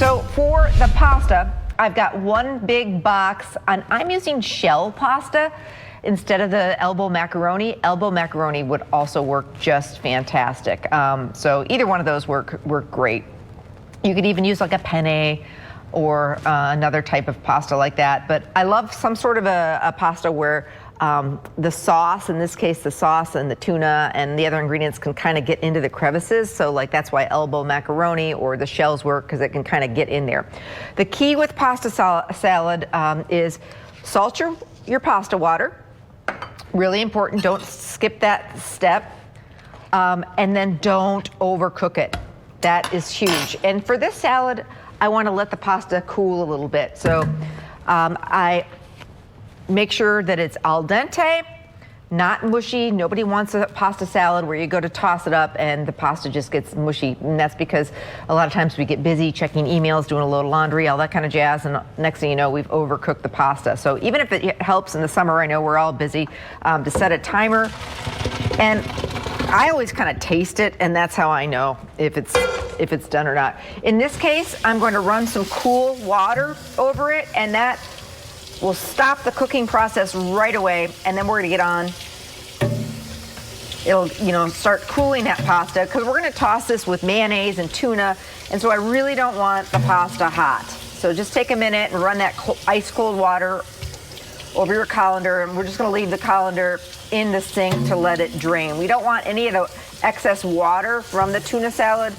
So for the pasta, I've got one big box, and I'm using shell pasta instead of the elbow macaroni. Elbow macaroni would also work just fantastic. So either one of those work great. You could even use like a penne or another type of pasta like that. But I love some sort of a pasta where the sauce, in this case the sauce and the tuna and the other ingredients can kind of get into the crevices. So like that's why elbow macaroni or the shells work, because it can kind of get in there. The key with pasta salad is salt your pasta water. Really important, don't skip that step. And then don't overcook it. That is huge. And for this salad, I want to let the pasta cool a little bit. So I make sure that it's al dente, not mushy. Nobody wants a pasta salad where you go to toss it up and the pasta just gets mushy. And that's because a lot of times we get busy checking emails, doing a load of laundry, all that kind of jazz. And next thing you know, we've overcooked the pasta. So even if it helps in the summer, I know we're all busy, to set a timer. And I always kind of taste it, and that's how I know if it's done or not. In this case, I'm going to run some cool water over it, and that will stop the cooking process right away, and then we're going to get on. It'll, start cooling that pasta, because we're going to toss this with mayonnaise and tuna, and so I really don't want the pasta hot. So just take a minute and run that ice cold water over your colander, and we're just going to leave the colander in the sink to let it drain. We don't want any of the excess water from the tuna salad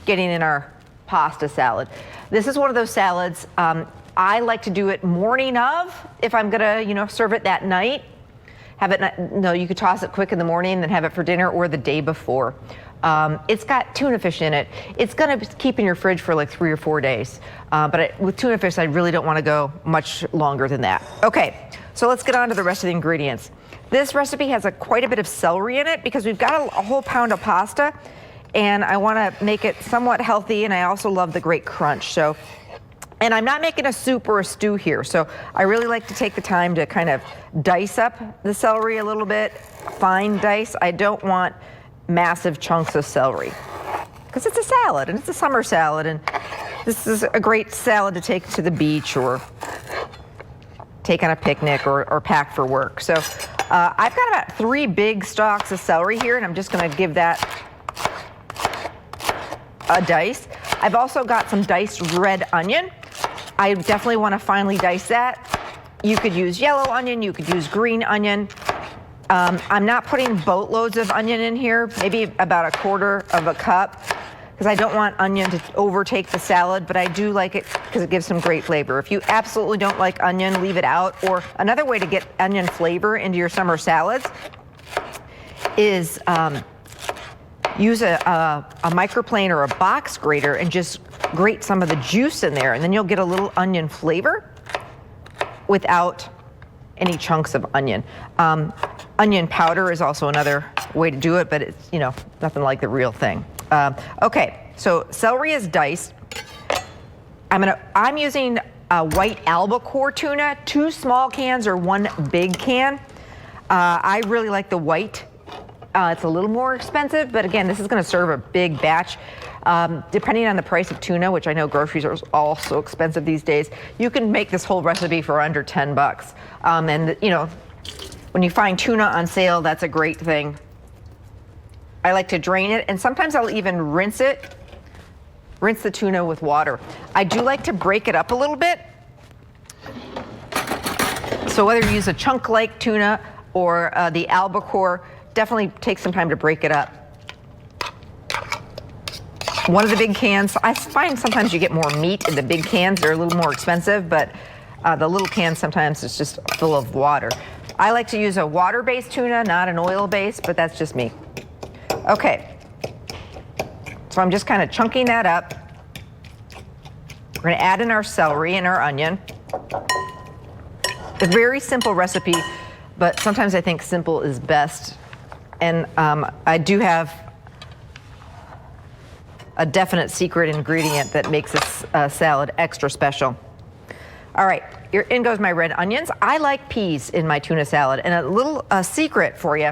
getting in our pasta salad. This is one of those salads I like to do it morning of if I'm gonna serve it that night. You could toss it quick in the morning and then have it for dinner, or the day before. It's got tuna fish in it. It's gonna keep in your fridge for like 3 or 4 days. But with tuna fish, I really don't want to go much longer than that. Okay, so let's get on to the rest of the ingredients. This recipe has quite a bit of celery in it because we've got a whole pound of pasta, and I want to make it somewhat healthy, and I also love the great crunch. And I'm not making a soup or a stew here, so I really like to take the time to kind of dice up the celery a little bit, fine dice. I don't want massive chunks of celery because it's a salad, and it's a summer salad, and this is a great salad to take to the beach or take on a picnic or pack for work. So I've got about 3 big stalks of celery here, and I'm just going to give that a dice. I've also got some diced red onion. I definitely want to finely dice that. You could use yellow onion, you could use green onion. I'm not putting boatloads of onion in here, maybe about 1/4 of a cup, because I don't want onion to overtake the salad, but I do like it because it gives some great flavor. If you absolutely don't like onion, leave it out. Or another way to get onion flavor into your summer salads is use a microplane or a box grater and just grate some of the juice in there, and then you'll get a little onion flavor without any chunks of onion. Onion powder is also another way to do it, but it's nothing like the real thing. Okay, so celery is diced. I'm using a white albacore tuna, 2 small cans or 1 big can. I really like the white. It's a little more expensive, but again, this is going to serve a big batch. Depending on the price of tuna, which I know groceries are all so expensive these days, you can make this whole recipe for under $10. And when you find tuna on sale, that's a great thing. I like to drain it, and sometimes I'll even rinse the tuna with water. I do like to break it up a little bit. So whether you use a chunk-like tuna or the albacore, definitely take some time to break it up. One of the big cans, I find sometimes you get more meat in the big cans. They're a little more expensive, but the little cans sometimes it's just full of water. I like to use a water-based tuna, not an oil-based, but that's just me. Okay, so I'm just kind of chunking that up. We're going to add in our celery and our onion. A very simple recipe, but sometimes I think simple is best. And I do have a definite secret ingredient that makes this salad extra special. All right, in goes my red onions. I like peas in my tuna salad. And a little secret for you,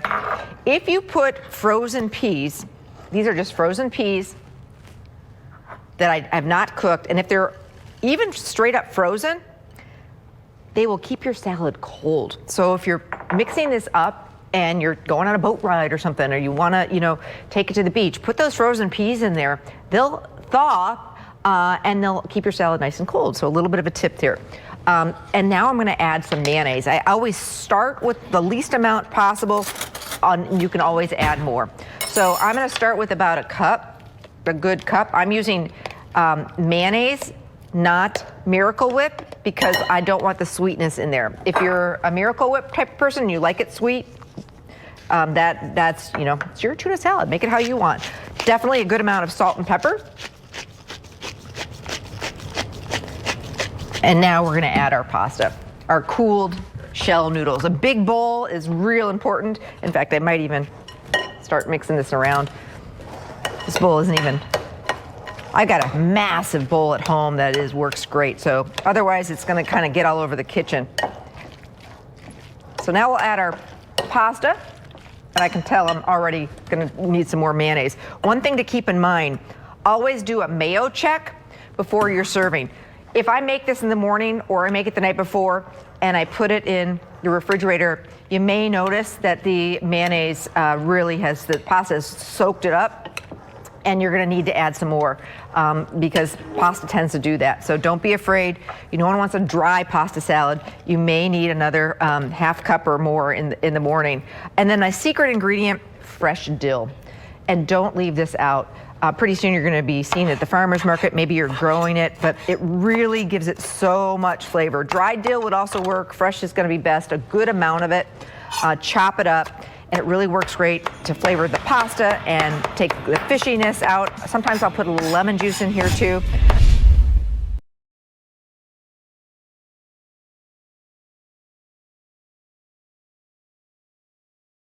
if you put frozen peas, these are just frozen peas, that I have not cooked, and if they're even straight up frozen, they will keep your salad cold. So if you're mixing this up and you're going on a boat ride or something, or you want to, take it to the beach, put those frozen peas in there. They'll thaw and they'll keep your salad nice and cold. So a little bit of a tip here. And now I'm going to add some mayonnaise. I always start with the least amount possible. You can always add more. So I'm going to start with about a good cup. I'm using mayonnaise, not Miracle Whip, because I don't want the sweetness in there. If you're a Miracle Whip type of person, you like it sweet, that's it's your tuna salad. Make it how you want. Definitely a good amount of salt and pepper. And now we're going to add our pasta, our cooled shell noodles. A big bowl is real important. In fact, I might even start mixing this around. This bowl isn't even, I got a massive bowl at home that works great. So otherwise it's going to kind of get all over the kitchen. So now we'll add our pasta. And I can tell I'm already going to need some more mayonnaise. One thing to keep in mind, always do a mayo check before you're serving. If I make this in the morning or I make it the night before and I put it in the refrigerator, you may notice that the mayonnaise the pasta has soaked it up, and you're going to need to add some more because pasta tends to do that. So don't be afraid. No one wants a dry pasta salad. You may need another half cup or more in the morning. And then my secret ingredient, fresh dill. And don't leave this out. Pretty soon you're going to be seeing it at the farmer's market. Maybe you're growing it, but it really gives it so much flavor. Dried dill would also work. Fresh is going to be best. A good amount of it. Chop it up. And it really works great to flavor the pasta and take the fishiness out. Sometimes I'll put a little lemon juice in here too.